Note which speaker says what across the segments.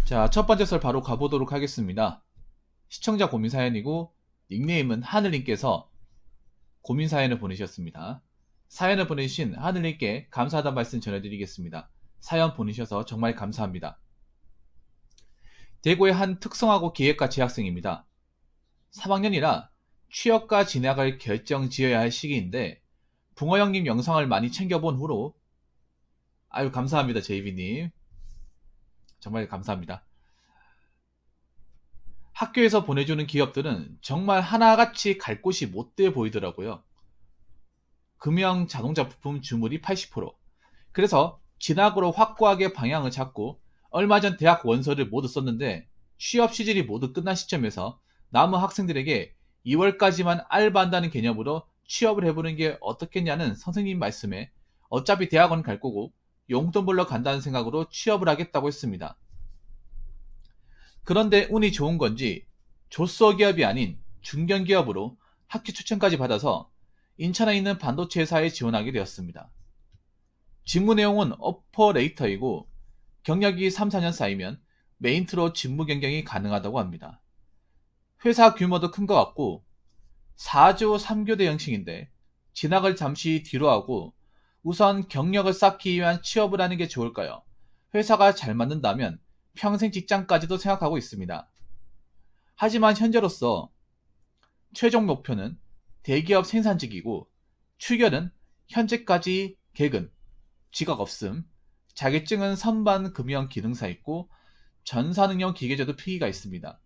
Speaker 1: 자, 첫 번째 썰 바로 가보도록 하겠습니다. 시청자 고민 사연이고 닉네임은 하늘님께서 고민 사연을 보내셨습니다. 사연을 보내주신 하늘님께 감사하다는 말씀 전해드리겠습니다. 사연 보내셔서 정말 감사합니다. 대구의 한 특성화고 기획과 재학생입니다. 3학년이라 취업과 진학을 결정 지어야 할 시기인데 붕어 형님 영상을 많이 챙겨본 후로 아유 감사합니다 제이비님 정말 감사합니다. 학교에서 보내주는 기업들은 정말 하나같이 갈 곳이 못돼 보이더라고요. 금형 자동차 부품 주물이 80%. 그래서 진학으로 확고하게 방향을 잡고 얼마 전 대학 원서를 모두 썼는데 취업 시즌이 모두 끝난 시점에서 남은 학생들에게 2월까지만 알바한다는 개념으로 취업을 해보는 게 어떻겠냐는 선생님 말씀에 어차피 대학원 갈 거고 용돈 벌러 간다는 생각으로 취업을 하겠다고 했습니다. 그런데 운이 좋은 건지 조소기업이 아닌 중견기업으로 학교 추천까지 받아서 인천에 있는 반도체 회사에 지원하게 되었습니다. 직무 내용은 오퍼레이터이고 경력이 3, 4년 쌓이면 메인트로 직무 변경이 가능하다고 합니다. 회사 규모도 큰 것 같고 4조 3교대 형식인데 진학을 잠시 뒤로 하고 우선 경력을 쌓기 위한 취업을 하는 게 좋을까요? 회사가 잘 맞는다면 평생 직장까지도 생각하고 있습니다. 하지만 현재로서 최종 목표는 대기업 생산직이고 출결은 현재까지 개근, 지각 없음, 자격증은 선반 금형 기능사 있고 전산응용 기계제도 필기가 있습니다.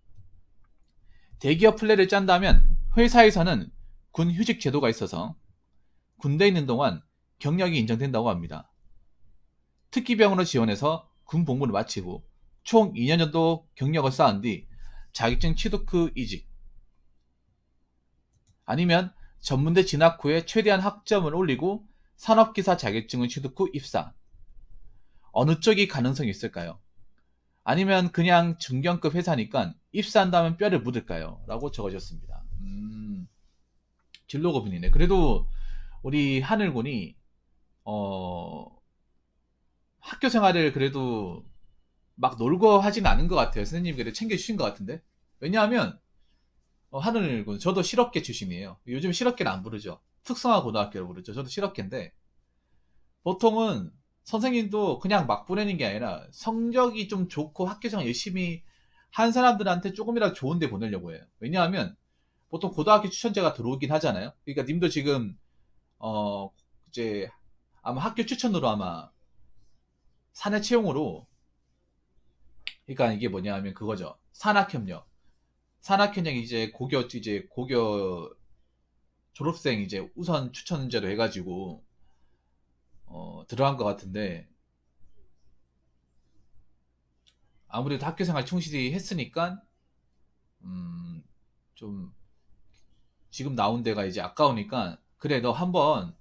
Speaker 1: 대기업 플랜을 짠다면 회사에서는 군 휴직 제도가 있어서 군대에 있는 동안 경력이 인정된다고 합니다. 특기병으로 지원해서 군 복무를 마치고 총 2년 정도 경력을 쌓은 뒤 자격증 취득 후 이직 아니면 전문대 진학 후에 최대한 학점을 올리고 산업기사 자격증을 취득 후 입사 어느 쪽이 가능성이 있을까요? 아니면 그냥 중견급 회사니까 입사한다면 뼈를 묻을까요? 라고 적어줬습니다. 진로 고민이네. 그래도 우리 하늘군이 학교 생활을 그래도 막 놀고 하진 않은 것 같아요. 선생님이 그래도 챙겨주신 것 같은데. 왜냐하면 하늘군 저도 실업계 출신이에요. 요즘 실업계를 안 부르죠. 특성화 고등학교를 부르죠. 저도 실업계인데 보통은 선생님도 그냥 막 보내는 게 아니라 성적이 좀 좋고 학교생활 열심히 한 사람들한테 조금이라도 좋은 데 보내려고 해요. 왜냐하면 보통 고등학교 추천제가 들어오긴 하잖아요. 그러니까 님도 지금 이제 아마 학교 추천으로 아마 사내 채용으로 그러니까 이게 뭐냐 하면 그거죠. 산학협력 이제 고교 졸업생 이제 우선 추천제로 해가지고 들어간 것 같은데 아무래도 학교생활 충실히 했으니까 좀 지금 나온 데가 이제 아까우니까 그래 너 한번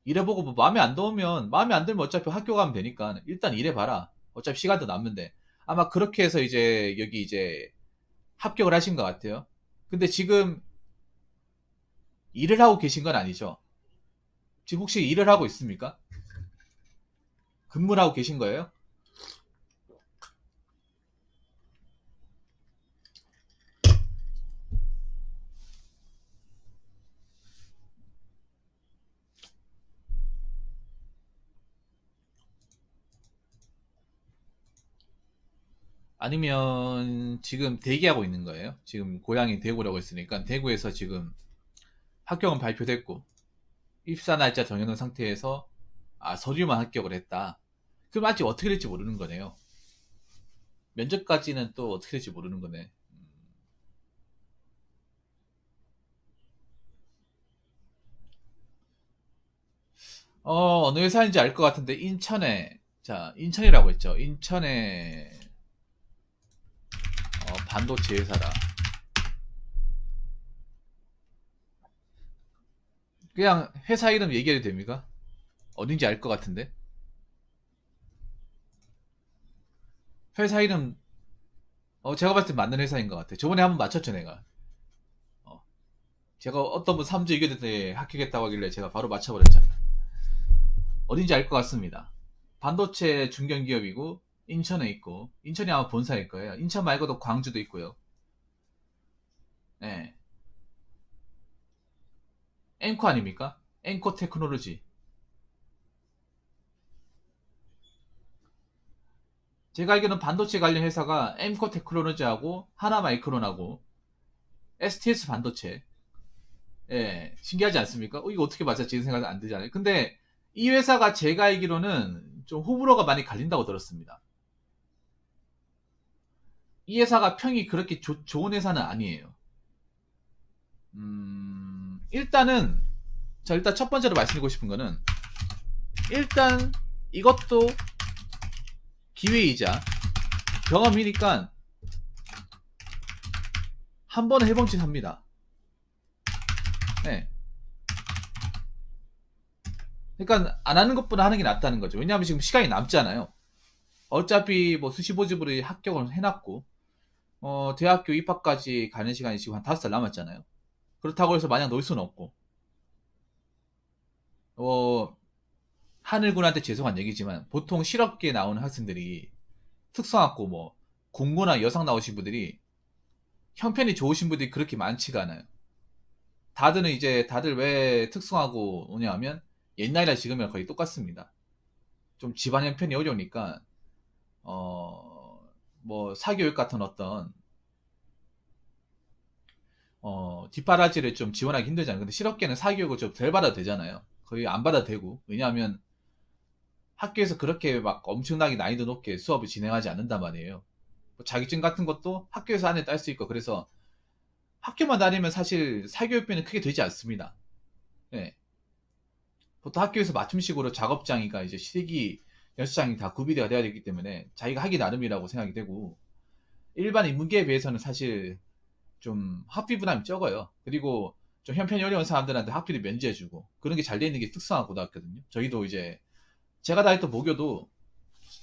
Speaker 1: 일해보고 뭐 마음에 안 들면 어차피 학교 가면 되니까 일단 일해봐라. 어차피 시간도 남는데 아마 그렇게 해서 이제 여기 이제 합격을 하신 것 같아요. 근데 지금 일을 하고 계신 건 아니죠? 지금 혹시 일을 하고 있습니까? 근무를 하고 계신 거예요? 아니면 지금 대기하고 있는 거예요? 지금 고향이 대구라고 했으니까 대구에서 지금 합격은 발표됐고 입사 날짜 정해놓은 상태에서 서류만 합격을 했다. 그럼 아직 어떻게 될지 모르는 거네요. 면접까지는 또 어떻게 될지 모르는 거네. 어느 회사인지 알 것 같은데 인천이라고 했죠. 인천에 반도체 회사다. 그냥 회사 이름 얘기해도 됩니까? 어딘지 알 것 같은데. 회사 이름 제가 봤을 때 맞는 회사인 것 같아요. 저번에 한번 맞췄죠 내가. 어, 제가 어떤 분 3주 이교대 때 합격했다고 하길래 제가 바로 맞춰버렸잖아요. 어딘지 알 것 같습니다. 반도체 중견기업이고 인천에 있고, 인천이 아마 본사일 거예요. 인천 말고도 광주도 있고요. 예. 앵커 아닙니까? 앵커 테크놀로지. 제가 알기로는 반도체 관련 회사가 앵커 테크놀로지하고 하나마이크론하고 STS 반도체. 예, 신기하지 않습니까? 이거 어떻게 맞았지? 이런 생각이 안 들잖아요. 근데 이 회사가 제가 알기로는 좀 호불호가 많이 갈린다고 들었습니다. 이 회사가 평이 그렇게 좋은 회사는 아니에요. 일단은, 일단 첫 번째로 말씀드리고 싶은 거는, 일단 이것도 기회이자 경험이니까 한 번은 해본짓 합니다. 네. 그러니까 안 하는 것보다 하는 게 낫다는 거죠. 왜냐하면 지금 시간이 남잖아요. 어차피 뭐 수시보직으로 합격을 해놨고, 대학교 입학까지 가는 시간이 지금 한 5달 남았잖아요. 그렇다고 해서 마냥 놀 수는 없고, 하늘군한테 죄송한 얘기지만, 보통 실업계에 나오는 학생들이, 특성화고 뭐, 공고나 여성 나오신 분들이, 형편이 좋으신 분들이 그렇게 많지가 않아요. 다들 왜 특성화고 오냐 하면, 옛날이나 지금이랑 거의 똑같습니다. 좀 집안 형편이 어려우니까, 뭐, 사교육 같은 어떤, 뒷바라지를 좀 지원하기 힘들잖아요. 근데 실업계는 사교육을 좀 덜 받아도 되잖아요. 거의 안 받아도 되고. 왜냐하면 학교에서 그렇게 막 엄청나게 난이도 높게 수업을 진행하지 않는단 말이에요. 뭐 자격증 같은 것도 학교에서 안에 딸 수 있고, 그래서 학교만 다니면 사실 사교육비는 크게 들지 않습니다. 예. 보통 학교에서 맞춤식으로 작업장이가 이제 실기 연습장이 다 구비되어 돼야 되기 때문에 자기가 하기 나름이라고 생각이 되고, 일반 인문계에 비해서는 사실 좀 학비 부담이 적어요. 그리고 좀 형편이 어려운 사람들한테 학비를 면제해주고 그런 게 잘 돼 있는 게 특성화 고등학교거든요. 저희도 이제 제가 다녔던 모교도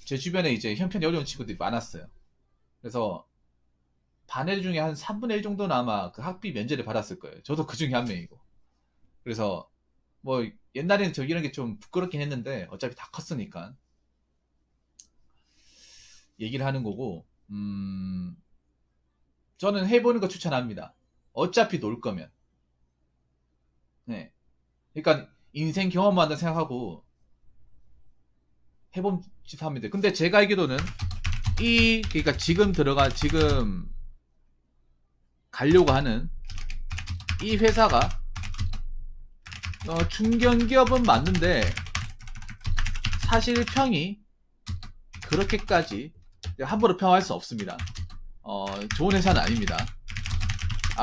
Speaker 1: 제 주변에 이제 형편이 어려운 친구들이 많았어요. 그래서 반 애 중에 한 3분의 1 정도는 아마 그 학비 면제를 받았을 거예요. 저도 그 중에 한 명이고. 그래서 뭐 옛날에는 저 이런 게 좀 부끄럽긴 했는데 어차피 다 컸으니까 얘기를 하는 거고, 저는 해보는 거 추천합니다. 어차피 놀 거면. 네. 그러니까 인생 경험만 생각하고 해본 짓 하면 돼. 근데 제가 알기로는 그러니까 지금 가려고 하는 이 회사가, 중견기업은 맞는데, 사실 평이 그렇게까지 함부로 평할 수 없습니다. 좋은 회사는 아닙니다.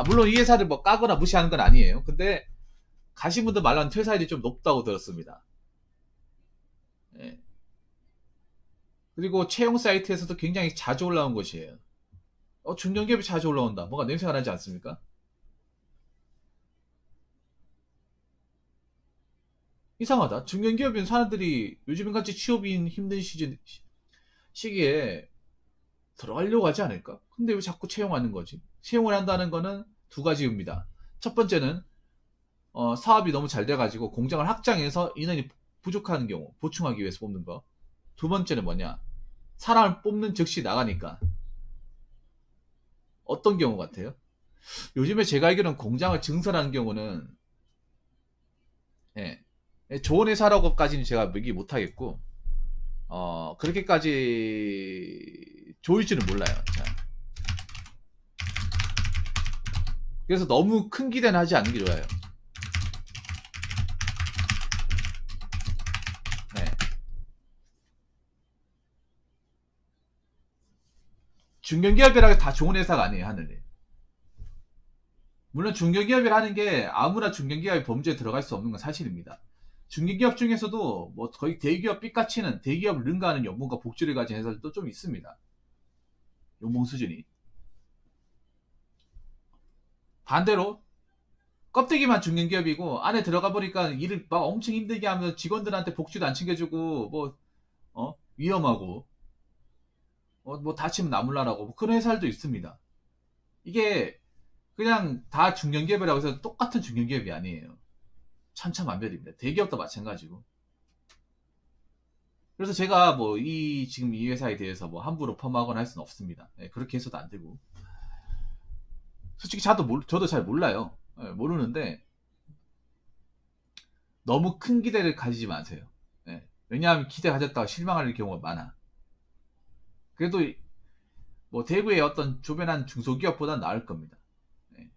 Speaker 1: 물론 이 회사를 뭐 까거나 무시하는 건 아니에요. 근데 가신 분들 말로는 퇴사율이 좀 높다고 들었습니다. 예. 그리고 채용 사이트에서도 굉장히 자주 올라온 곳이에요. 중견기업이 자주 올라온다. 뭔가 냄새가 나지 않습니까? 이상하다. 중견기업인 사람들이 요즘같이 취업인 힘든 시기에 들어가려고 하지 않을까? 근데 왜 자꾸 채용하는 거지? 채용을 한다는 거는 두 가지 의미다. 첫 번째는 사업이 너무 잘 돼가지고 공장을 확장해서 인원이 부족한 경우 보충하기 위해서 뽑는 거. 두 번째는 뭐냐? 사람을 뽑는 즉시 나가니까. 어떤 경우 같아요? 요즘에 제가 알기로는 공장을 증설하는 경우는, 예, 좋은 회사라고까지는 제가 얘기 못하겠고, 그렇게까지 좋을지는 몰라요. 자, 그래서 너무 큰 기대는 하지 않는 게 좋아요. 네. 중견기업이라고 다 좋은 회사가 아니에요, 하늘이. 물론 중견기업이라는 게 아무나 중견기업의 범주에 들어갈 수 없는 건 사실입니다. 중견기업 중에서도 뭐 거의 대기업 삐까치는 대기업을 능가하는 연봉과 복지를 가진 회사들도 좀 있습니다. 연봉 수준이. 반대로 껍데기만 중견기업이고 안에 들어가 보니까 일을 막 엄청 힘들게 하면서 직원들한테 복지도 안 챙겨주고 뭐 위험하고 뭐 다치면 나몰라라고 뭐 그런 회사들도 있습니다. 이게 그냥 다 중견기업이라고 해서 똑같은 중견기업이 아니에요. 천차만별입니다. 대기업도 마찬가지고. 그래서 제가 뭐 지금 이 회사에 대해서 뭐 함부로 펌하거나 할 수는 없습니다. 예, 그렇게 해서도 안 되고. 솔직히 저도 잘 몰라요. 예, 모르는데 너무 큰 기대를 가지지 마세요. 예, 왜냐하면 기대 가졌다가 실망할 경우가 많아. 그래도 뭐 대구의 어떤 조변한 중소기업보다 나을 겁니다. 예.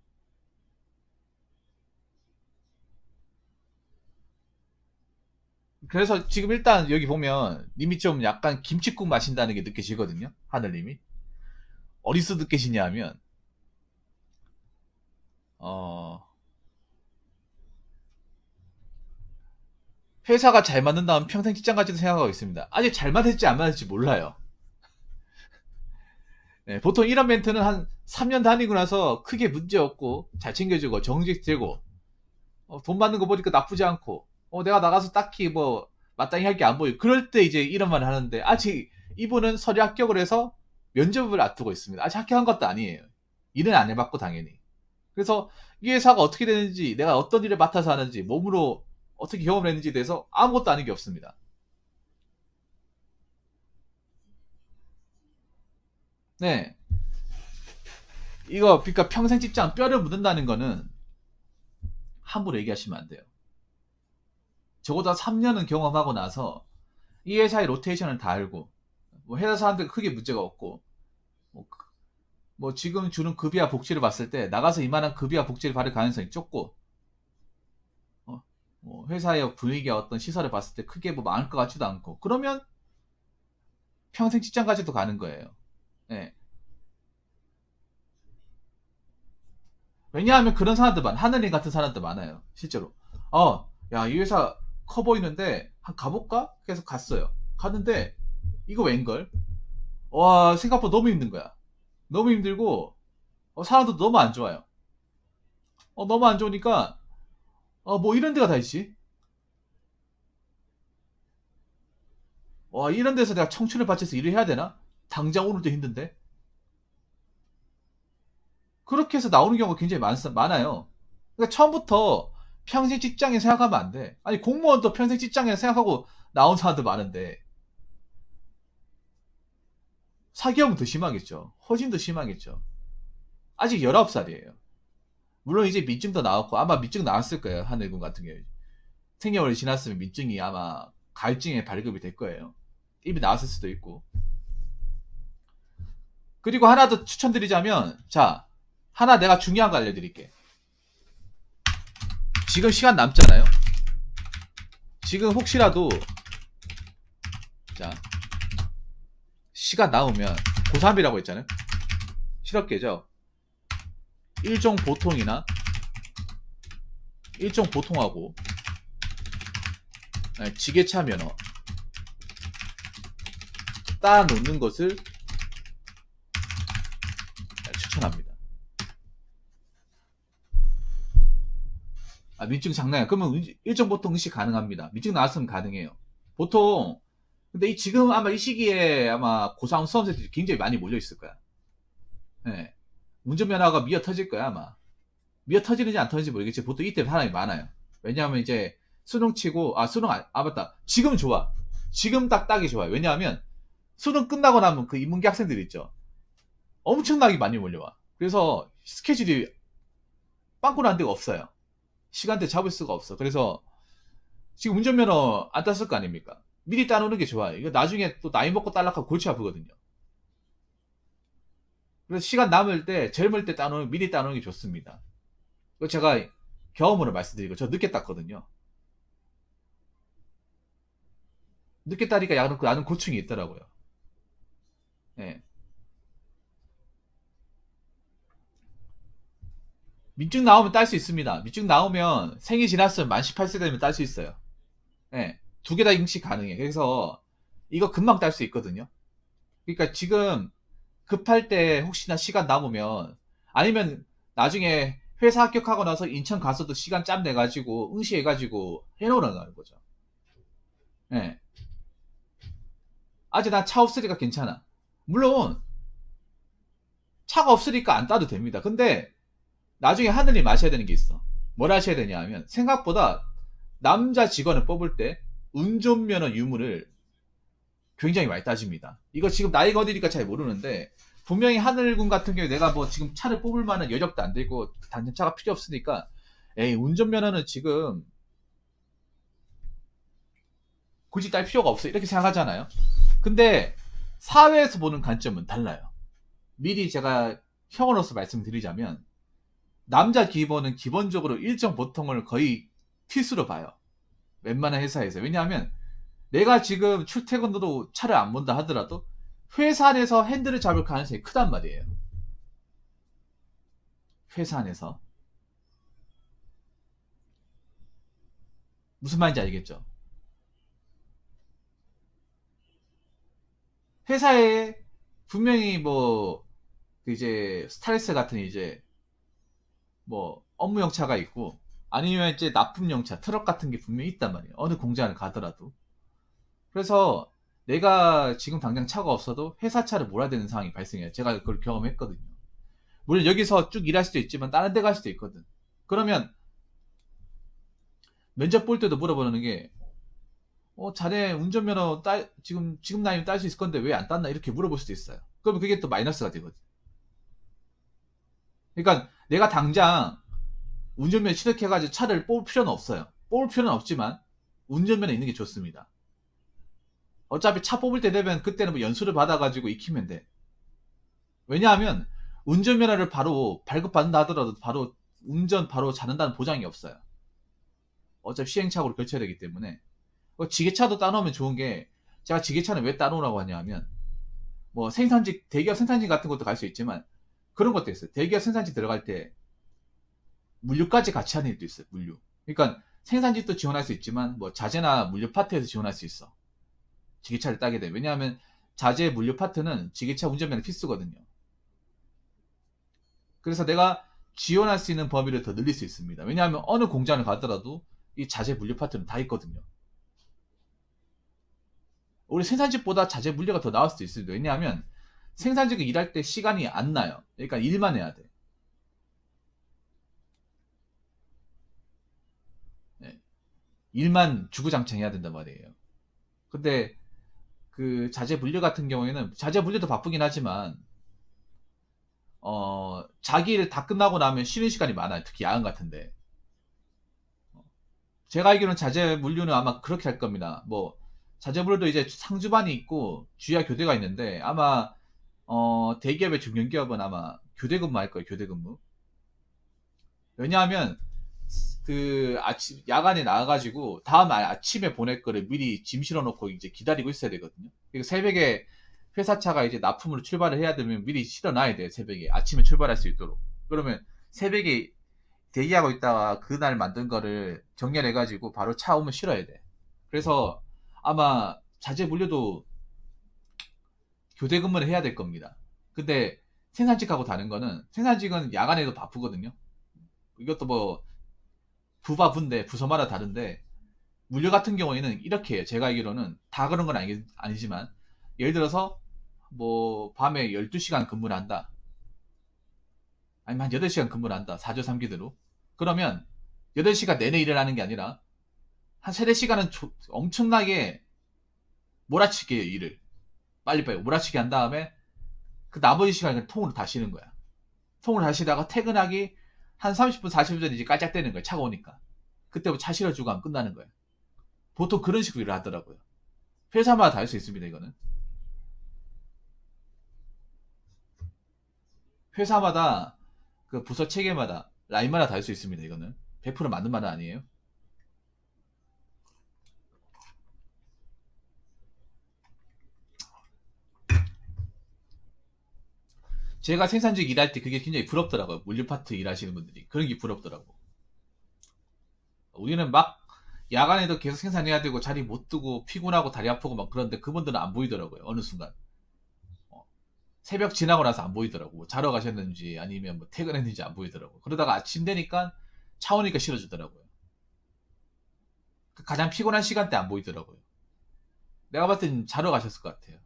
Speaker 1: 그래서 지금 일단 여기 보면 님이 좀 약간 김칫국 마신다는 게 느껴지거든요. 하늘님이. 어디서 느껴지냐 하면 어, 회사가 잘 맞는다면 평생 직장 가지도 생각하고 있습니다. 아직 잘 맞을지 안 맞을지 몰라요. 네, 보통 이런 멘트는 한 3년 다니고 나서 크게 문제 없고 잘 챙겨주고 정직되고 돈 받는 거 보니까 나쁘지 않고 내가 나가서 딱히 뭐 마땅히 할 게 안 보여. 그럴 때 이제 이런 말을 하는데 아직 이분은 서류 합격을 해서 면접을 앞두고 있습니다. 아직 합격한 것도 아니에요. 일은 안 해봤고 당연히. 그래서 이 회사가 어떻게 되는지 내가 어떤 일을 맡아서 하는지 몸으로 어떻게 경험을 했는지에 대해서 아무것도 아는 게 없습니다. 네. 이거 그러니까 평생 직장 뼈를 묻는다는 거는 함부로 얘기하시면 안 돼요. 적어도 3년은 경험하고 나서 이 회사의 로테이션을 다 알고 뭐 회사 사람들 크게 문제가 없고 뭐, 뭐 지금 주는 급여와 복지를 봤을 때 나가서 이만한 급여와 복지를 받을 가능성이 좁고 뭐 회사의 분위기와 어떤 시설을 봤을 때 크게 뭐 많을 것 같지도 않고 그러면 평생 직장까지도 가는 거예요. 네. 왜냐하면 그런 사람들 하늘님 같은 사람들 많아요. 실제로. 야, 이 회사 커 보이는데, 가볼까? 그래서 갔어요. 갔는데, 이거 웬걸? 와, 생각보다 너무 힘든 거야. 너무 힘들고, 사람도 너무 안 좋아요. 너무 안 좋으니까, 뭐 이런 데가 다 있지? 와, 이런 데서 내가 청춘을 바쳐서 일을 해야 되나? 당장 오늘도 힘든데? 그렇게 해서 나오는 경우가 굉장히 많아요. 그러니까 처음부터 평생 직장에 생각하면 안 돼. 아니, 공무원도 평생 직장에 생각하고 나온 사람들 많은데, 사기업은 더 심하겠죠. 허진도 심하겠죠. 아직 19살이에요. 물론 이제 민증도 나왔고, 아마 민증 나왔을 거예요. 하늘군 같은 경우에. 생년월일 지났으면 민증이 아마 가입증에 발급이 될 거예요. 이미 나왔을 수도 있고. 그리고 하나 더 추천드리자면, 자, 하나 내가 중요한 거 알려드릴게. 지금 시간 남잖아요. 지금 혹시라도, 자, 시간 남으면, 고3이라고 했잖아요. 실업계죠. 일종 보통이나, 일종 보통하고, 지게차 면허, 따놓는 것을 추천합니다. 민증 장난이야. 그러면 일정 보통 응시 가능합니다. 민증 나왔으면 가능해요. 보통 근데 지금 아마 이 시기에 아마 고3 수험생들이 굉장히 많이 몰려 있을 거야. 네. 운전면허가 미어 터질 거야 아마. 미어 터지는지 안 터지는지 모르겠지. 보통 이때 사람이 많아요. 왜냐하면 이제 수능 치고 수능 맞다. 지금 좋아. 지금 딱이 좋아요. 왜냐하면 수능 끝나고 나면 그 인문계 학생들 있죠. 엄청나게 많이 몰려와. 그래서 스케줄이 빵꾸 난 데가 없어요. 시간대 잡을 수가 없어. 그래서 지금 운전면허 안 땄을 거 아닙니까? 미리 따놓는 게 좋아요. 이거 나중에 또 나이 먹고 딸락하고 골치 아프거든요. 그래서 시간 남을 때, 젊을 때 미리 따놓는 게 좋습니다. 이거 제가 경험으로 말씀드리고, 저 늦게 땄거든요. 늦게 따니까 나는 고충이 있더라고요. 예. 민증 나오면 딸 수 있습니다. 민증 나오면 생일 지났으면 만 18세 되면 딸 수 있어요. 예. 두 개 다 응시 가능해. 그래서 이거 금방 딸 수 있거든요. 그러니까 지금 급할 때 혹시나 시간 남으면 아니면 나중에 회사 합격하고 나서 인천 가서도 시간 짬 내가지고 응시해가지고 해놓으라는 거죠. 예. 아직 난 차 없으니까 괜찮아. 물론 차가 없으니까 안 따도 됩니다. 근데 나중에 하늘님 아셔야 되는 게 있어. 뭘 하셔야 되냐 하면 생각보다 남자 직원을 뽑을 때 운전면허 유무를 굉장히 많이 따집니다. 이거 지금 나이가 어디니까 잘 모르는데 분명히 하늘군 같은 경우에 내가 뭐 지금 차를 뽑을 만한 여력도 안 되고 단점차가 필요 없으니까 에이 운전면허는 지금 굳이 딸 필요가 없어 이렇게 생각하잖아요. 근데 사회에서 보는 관점은 달라요. 미리 제가 형으로서 말씀드리자면 남자 기본은 기본적으로 일정 보통을 거의 필수로 봐요. 웬만한 회사에서. 왜냐하면 내가 지금 출퇴근으로 차를 안 본다 하더라도 회사 안에서 핸들을 잡을 가능성이 크단 말이에요. 회사 안에서. 무슨 말인지 알겠죠? 회사에 분명히 뭐 이제 스타렉스 같은 이제 뭐 업무용 차가 있고 아니면 이제 납품용 차, 트럭 같은 게 분명히 있단 말이에요. 어느 공장을 가더라도. 그래서 내가 지금 당장 차가 없어도 회사 차를 몰아야 되는 상황이 발생해요. 제가 그걸 경험했거든요. 물론 여기서 쭉 일할 수도 있지만 다른 데 갈 수도 있거든. 그러면 면접 볼 때도 물어보는 게 자네 운전면허 지금 나이면 딸 수 있을 건데 왜 안 땄나 이렇게 물어볼 수도 있어요. 그러면 그게 또 마이너스가 되거든. 그러니까 내가 당장 운전면허 취득해가지고 차를 뽑을 필요는 없어요. 뽑을 필요는 없지만 운전면허 있는 게 좋습니다. 어차피 차 뽑을 때 되면 그때는 뭐 연수를 받아가지고 익히면 돼. 왜냐하면 운전면허를 바로 발급받는다 하더라도 바로 운전 바로 잘한다는 보장이 없어요. 어차피 시행착오를 거쳐야 되기 때문에. 지게차도 따놓으면 좋은 게 제가 지게차는 왜 따놓으라고 하냐면 뭐 생산직 대기업 생산직 같은 것도 갈 수 있지만 그런 것도 있어요. 대기업 생산직 들어갈 때 물류까지 같이 하는 일도 있어요. 물류. 그러니까 생산직도 지원할 수 있지만 뭐 자재나 물류 파트에서 지원할 수 있어. 지게차를 따게 돼. 왜냐하면 자재 물류 파트는 지게차 운전면허 필수거든요. 그래서 내가 지원할 수 있는 범위를 더 늘릴 수 있습니다. 왜냐하면 어느 공장을 가더라도 이 자재 물류 파트는 다 있거든요. 우리 생산직보다 자재 물류가 더 나을 수도 있습니다. 왜냐하면 생산직은 일할 때 시간이 안 나요. 그러니까 일만 해야 돼. 네. 일만 주구장창 해야 된단 말이에요. 근데 그 자재 분류 같은 경우에는 자재 분류도 바쁘긴 하지만 자기 일 다 끝나고 나면 쉬는 시간이 많아요. 특히 야간 같은데. 제가 알기로는 자재 분류는 아마 그렇게 할 겁니다. 뭐 자재 분류도 이제 상주반이 있고 주야 교대가 있는데 아마 대기업의 중견기업은 아마 교대 근무할 거예요. 교대 근무. 왜냐하면 그 아침 야간에 나와가지고 다음 아침에 보낼 거를 미리 짐 실어놓고 이제 기다리고 있어야 되거든요. 그리고 새벽에 회사차가 이제 납품으로 출발을 해야 되면 미리 실어놔야 돼요. 새벽에 아침에 출발할 수 있도록. 그러면 새벽에 대기하고 있다가 그날 만든 거를 정렬해가지고 바로 차 오면 실어야 돼. 그래서 아마 자재 물류도 교대 근무를 해야 될 겁니다. 근데 생산직하고 다른 거는 생산직은 야간에도 바쁘거든요. 이것도 뭐 부인데 부서마다 다른데 물류 같은 경우에는 이렇게 해요. 제가 알기로는 다 그런 건 아니지만 예를 들어서 뭐 밤에 12시간 근무를 한다. 아니면 한 8시간 근무를 한다. 4조 3기대로. 그러면 8시간 내내 일을 하는 게 아니라 한 3, 4시간은 엄청나게 몰아치게 해요, 일을. 빨리빨리 몰아치게 한 다음에 그 나머지 시간을 통으로 다 쉬는 거야. 통으로 다 쉬다가 퇴근하기 한 30분, 40분 전에 이제 깔짝대는 거야. 차가 오니까. 그때부터 차 실어주고 하면 끝나는 거야. 보통 그런 식으로 일을 하더라고요. 회사마다 다를 수 있습니다, 이거는. 회사마다 그 부서 체계마다 라인마다 다를 수 있습니다, 이거는. 100% 맞는 말은 아니에요. 제가 생산직 일할 때 그게 굉장히 부럽더라고요. 물류 파트 일하시는 분들이. 그런 게 부럽더라고. 우리는 막 야간에도 계속 생산해야 되고 자리 못 두고 피곤하고 다리 아프고 막 그런데 그분들은 안 보이더라고요. 어느 순간. 어, 새벽 지나고 나서 안 보이더라고. 뭐 자러 가셨는지 아니면 뭐 퇴근했는지 안 보이더라고. 그러다가 아침 되니까 차 오니까 실어주더라고요. 그 가장 피곤한 시간대 안 보이더라고요. 내가 봤을 땐 자러 가셨을 것 같아요.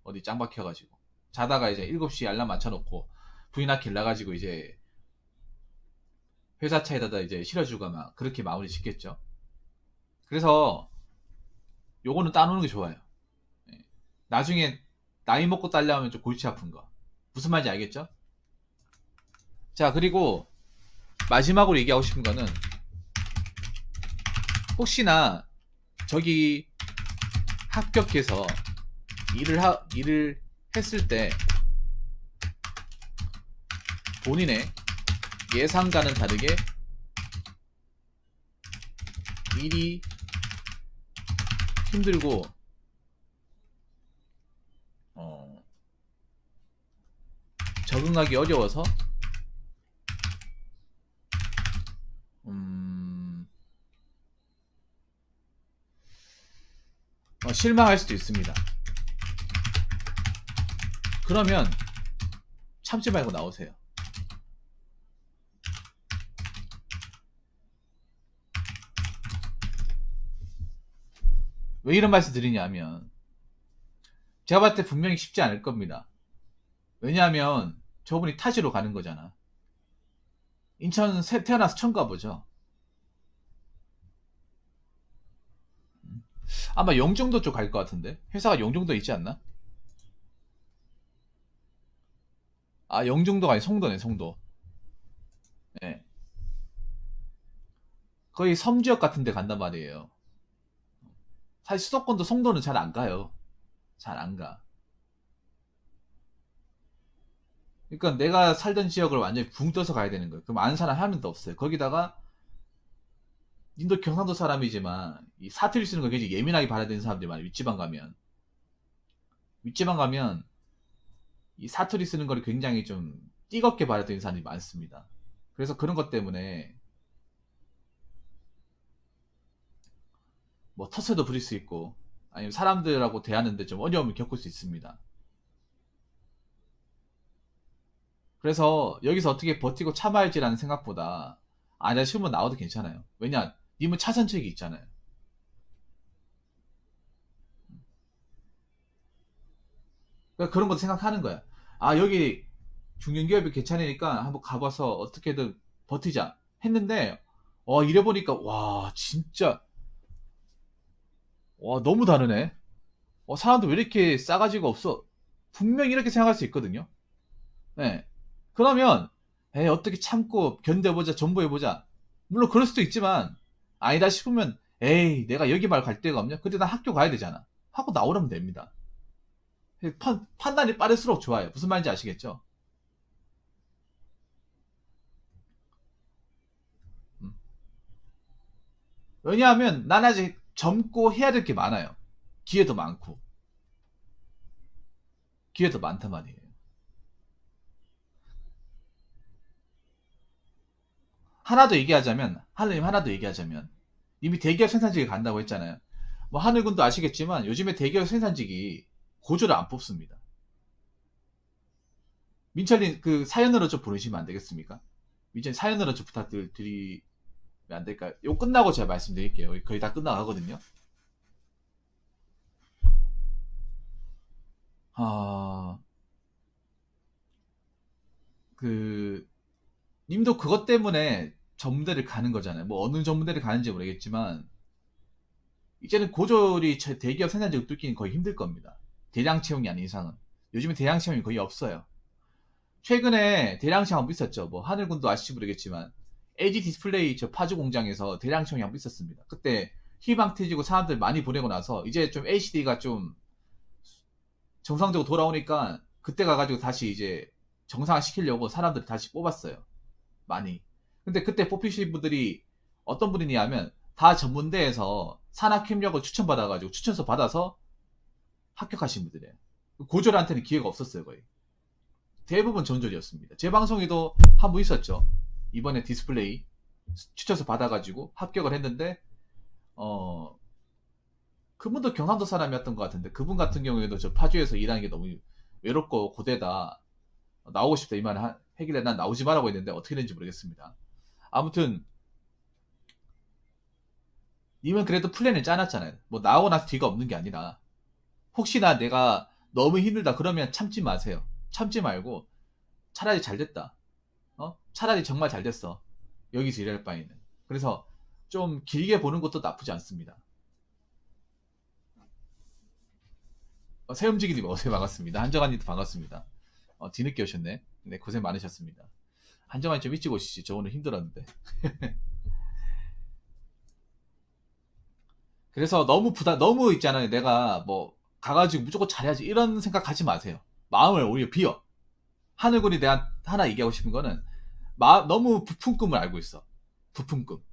Speaker 1: 어디 짱 박혀가지고. 자다가 이제 7시 알람 맞춰놓고 부인학길 나가지고 이제 회사 차에다가 이제 실어주고 막 그렇게 마무리 짓겠죠. 그래서 요거는 따놓는 게 좋아요. 예. 나중에 나이 먹고 딸려하면 좀 골치 아픈 거. 무슨 말인지 알겠죠? 자, 그리고 마지막으로 얘기하고 싶은 거는, 혹시나 저기 합격해서 일을 했을 때 본인의 예상과는 다르게 일이 힘들고 적응하기 어려워서 실망할 수도 있습니다. 그러면 참지 말고 나오세요. 왜 이런 말씀 드리냐면, 제가 봤을 때 분명히 쉽지 않을 겁니다. 왜냐하면 저분이 타지로 가는 거잖아. 인천 태어나서 처음 가보죠. 아마 영종도 쪽 갈 것 같은데, 회사가 영종도에 있지 않나? 아, 영종도가 아니 송도네, 송도. 네. 거의 섬지역 같은 데 간단 말이에요. 사실 수도권도 송도는 잘 안 가요. 잘 안 가. 그러니까 내가 살던 지역을 완전히 붕 떠서 가야 되는 거예요. 그럼 아는 사람 한 명도 없어요. 거기다가 님도 경상도 사람이지만 이 사투리 쓰는 거 굉장히 예민하게 받아들이는 사람들이 많아요. 윗지방 가면 이 사투리 쓰는 거를 굉장히 좀 띠겁게 받아들이는 사람들이 많습니다. 그래서 그런 것 때문에 뭐 텃세도 부릴 수 있고, 아니면 사람들하고 대하는데 좀 어려움을 겪을 수 있습니다. 그래서 여기서 어떻게 버티고 참아야지라는 생각보다, 아, 내가 쉬우면 나와도 괜찮아요. 왜냐, 님은 차선책이 있잖아요. 그러니까 그런 것도 생각하는 거야. 아, 여기 중견기업이 괜찮으니까 한번 가봐서 어떻게든 버티자 했는데, 이래 보니까 와, 진짜, 와, 너무 다르네. 사람들 왜 이렇게 싸가지가 없어? 분명히 이렇게 생각할 수 있거든요. 네. 그러면 에이, 어떻게 참고 견뎌보자, 전부해보자. 물론 그럴 수도 있지만, 아니다 싶으면 에이, 내가 여기 말 갈 데가 없냐? 근데 나 학교 가야 되잖아 하고 나오라면 됩니다. 판단이 빠를수록 좋아요. 무슨 말인지 아시겠죠? 음. 왜냐하면 난 아직 젊고 해야 될 게 많아요. 기회도 많고 기회도 많단 말이에요. 하나님 하나 더 얘기하자면, 이미 대기업 생산직에 간다고 했잖아요. 뭐 하늘군도 아시겠지만 요즘에 대기업 생산직이 고졸을 안 뽑습니다. 민철님 그 사연으로 좀 보내시면 안 되겠습니까? 민철님 사연으로 좀 부탁드리면 안 될까요? 요 끝나고 제가 말씀드릴게요. 거의 다 끝나가거든요. 아, 그 님도 그것 때문에 전문대를 가는 거잖아요. 뭐 어느 전문대를 가는지 모르겠지만 이제는 고졸이 대기업 생산직을 뚫기는 거의 힘들 겁니다. 대량 채용이 아닌 이상은. 요즘에 대량 채용이 거의 없어요. 최근에 대량 채용 한번 있었죠. 뭐 하늘군도 아실지 모르겠지만 LG 디스플레이 저 파주 공장에서 대량 채용이 한번 있었습니다. 그때 희망퇴직고 사람들 많이 보내고 나서 이제 좀 LCD가 좀 정상적으로 돌아오니까 그때 가가지고 다시 이제 정상화 시키려고 사람들을 다시 뽑았어요. 많이. 근데 그때 뽑히신 분들이 어떤 분이냐면 다 전문대에서 산학협력을 추천받아가지고 추천서 받아서 합격하신 분들이에요. 고졸한테는 기회가 없었어요, 거의. 대부분 전졸이었습니다. 제 방송에도 한 분 있었죠. 이번에 디스플레이 추천서 받아가지고 합격을 했는데, 어, 그분도 경상도 사람이었던 것 같은데, 그분 같은 경우에도 저 파주에서 일하는 게 너무 외롭고 고되다. 나오고 싶다 이 말을 하길래 난 나오지 말라고 했는데 어떻게 된지 모르겠습니다. 아무튼 님은 그래도 플랜을 짜놨잖아요. 뭐 나오고 나서 뒤가 없는 게 아니라, 혹시나 내가 너무 힘들다 그러면 참지 마세요. 참지 말고 차라리 잘 됐다. 차라리 정말 잘 됐어. 여기서 일할 바에는. 그래서 좀 길게 보는 것도 나쁘지 않습니다. 새움직이님 어서 반갑습니다. 한정환님도 반갑습니다. 뒤늦게 오셨네. 네, 고생 많으셨습니다. 한정환 좀 일찍 오시지. 저 오늘 힘들었는데. 그래서 너무 있잖아요. 내가 뭐 가가지고 무조건 잘해야지 이런 생각하지 마세요. 마음을 오히려 비워. 하늘군이 내가 하나 얘기하고 싶은 거는 너무 부푼 꿈을 알고 있어. 부푼 꿈.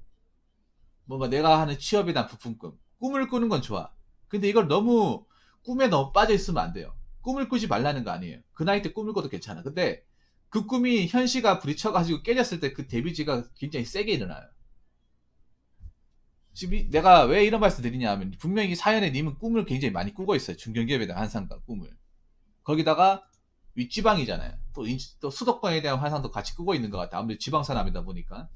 Speaker 1: 뭔가 내가 하는 취업에 대한 부푼 꿈. 꿈을 꾸는 건 좋아. 근데 이걸 너무 꿈에 너무 빠져 있으면 안 돼요. 꿈을 꾸지 말라는 거 아니에요. 그 나이 때 꿈을 꿔도 괜찮아. 근데 그 꿈이 현시가 부딪혀가지고 깨졌을 때 그 데미지가 굉장히 세게 일어나요. 지금 내가 왜 이런 말씀 드리냐 하면 분명히 사연에 님은 꿈을 굉장히 많이 꾸고 있어요. 중견기업에 대한 환상과 꿈을. 거기다가 윗지방이잖아요. 또 수도권에 대한 환상도 같이 꾸고 있는 것 같아. 아무래도 지방사람이다 보니까.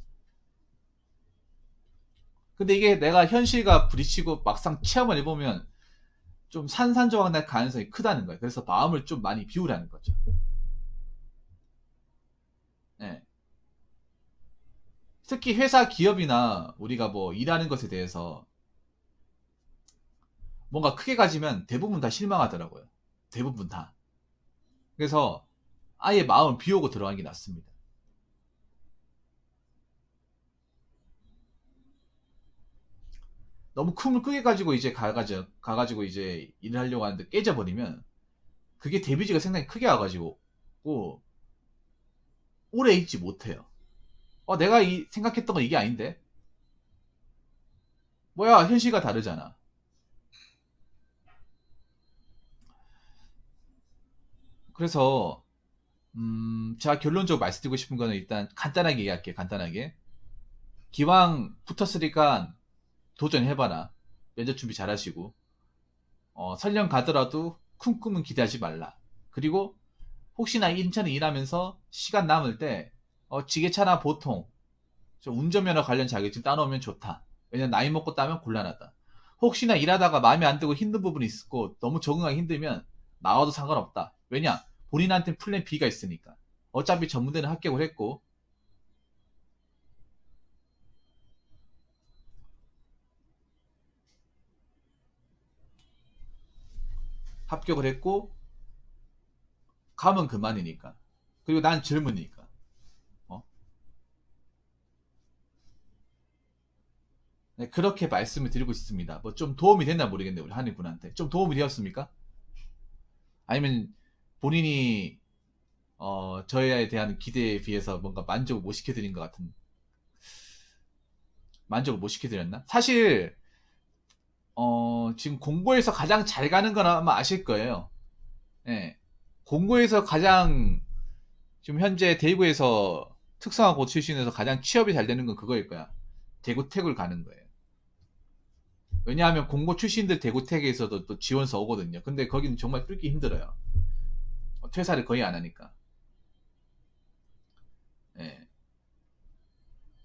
Speaker 1: 근데 이게 내가 현실과 부딪히고 막상 체험을 해보면 좀 산산조각 날 가능성이 크다는 거예요. 그래서 마음을 좀 많이 비우라는 거죠. 네. 특히 회사 기업이나 우리가 뭐 일하는 것에 대해서 뭔가 크게 가지면 대부분 다 실망하더라고요. 대부분 다. 그래서 아예 마음을 비우고 들어가는 게 낫습니다. 너무 꿈을 크게 가지고 이제 가가지고 이제 일을 하려고 하는데 깨져버리면 그게 데미지가 상당히 크게 와가지고 오래 있지 못해요. 내가 생각했던 건 이게 아닌데? 뭐야, 현실과 다르잖아. 그래서, 제가 결론적으로 말씀드리고 싶은 거는 일단 간단하게 얘기할게요, 간단하게. 기왕 붙었으니까 도전해봐라. 면접 준비 잘 하시고. 설령 가더라도 큰 꿈은 기대하지 말라. 그리고 혹시나 인천에 일하면서 시간 남을 때, 지게차나 보통, 운전면허 관련 자격증 따놓으면 좋다. 왜냐면 나이 먹고 따면 곤란하다. 혹시나 일하다가 마음에 안 들고 힘든 부분이 있고 너무 적응하기 힘들면 나와도 상관없다. 왜냐? 본인한테 플랜 B가 있으니까. 어차피 전문대는 합격을 했고 합격을 했고 가면 그만이니까. 그리고 난 젊으니까. 어? 네, 그렇게 말씀을 드리고 있습니다. 뭐 좀 도움이 됐나 모르겠네 우리 한일군한테. 좀 도움이 되었습니까? 아니면 본인이 저에 대한 기대에 비해서 뭔가 만족을 못 시켜드린 것 같은 만족을 못 시켜드렸나? 사실 지금 공고에서 가장 잘 가는 건 아마 아실 거예요. 예. 공고에서 가장 지금 현재 대구에서 특성화고 출신에서 가장 취업이 잘 되는 건 그거일 거야. 대구택을 가는 거예요. 왜냐하면 공고 출신들 대구택에서도 또 지원서 오거든요. 근데 거기는 정말 뚫기 힘들어요. 퇴사를 거의 안 하니까. 예.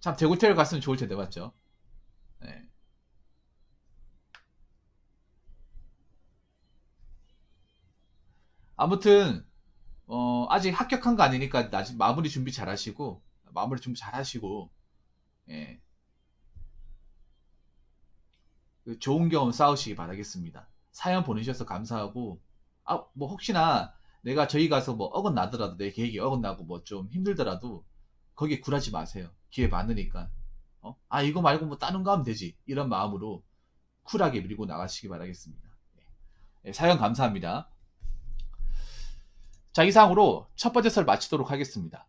Speaker 1: 참 대구택을 갔으면 좋을 텐데 맞죠? 예. 아무튼 아직 합격한 거 아니니까 아직 마무리 준비 잘 하시고 예. 그 좋은 경험 쌓으시기 바라겠습니다. 사연 보내주셔서 감사하고 뭐 혹시나 내가 저희 가서 뭐 어긋나더라도 내 계획이 어긋나고 뭐 좀 힘들더라도 거기에 굴하지 마세요. 기회 많으니까. 이거 말고 뭐 다른 거 하면 되지. 이런 마음으로 쿨하게 밀고 나가시기 바라겠습니다. 예, 사연 감사합니다. 자, 이상으로 첫 번째 설 마치도록 하겠습니다.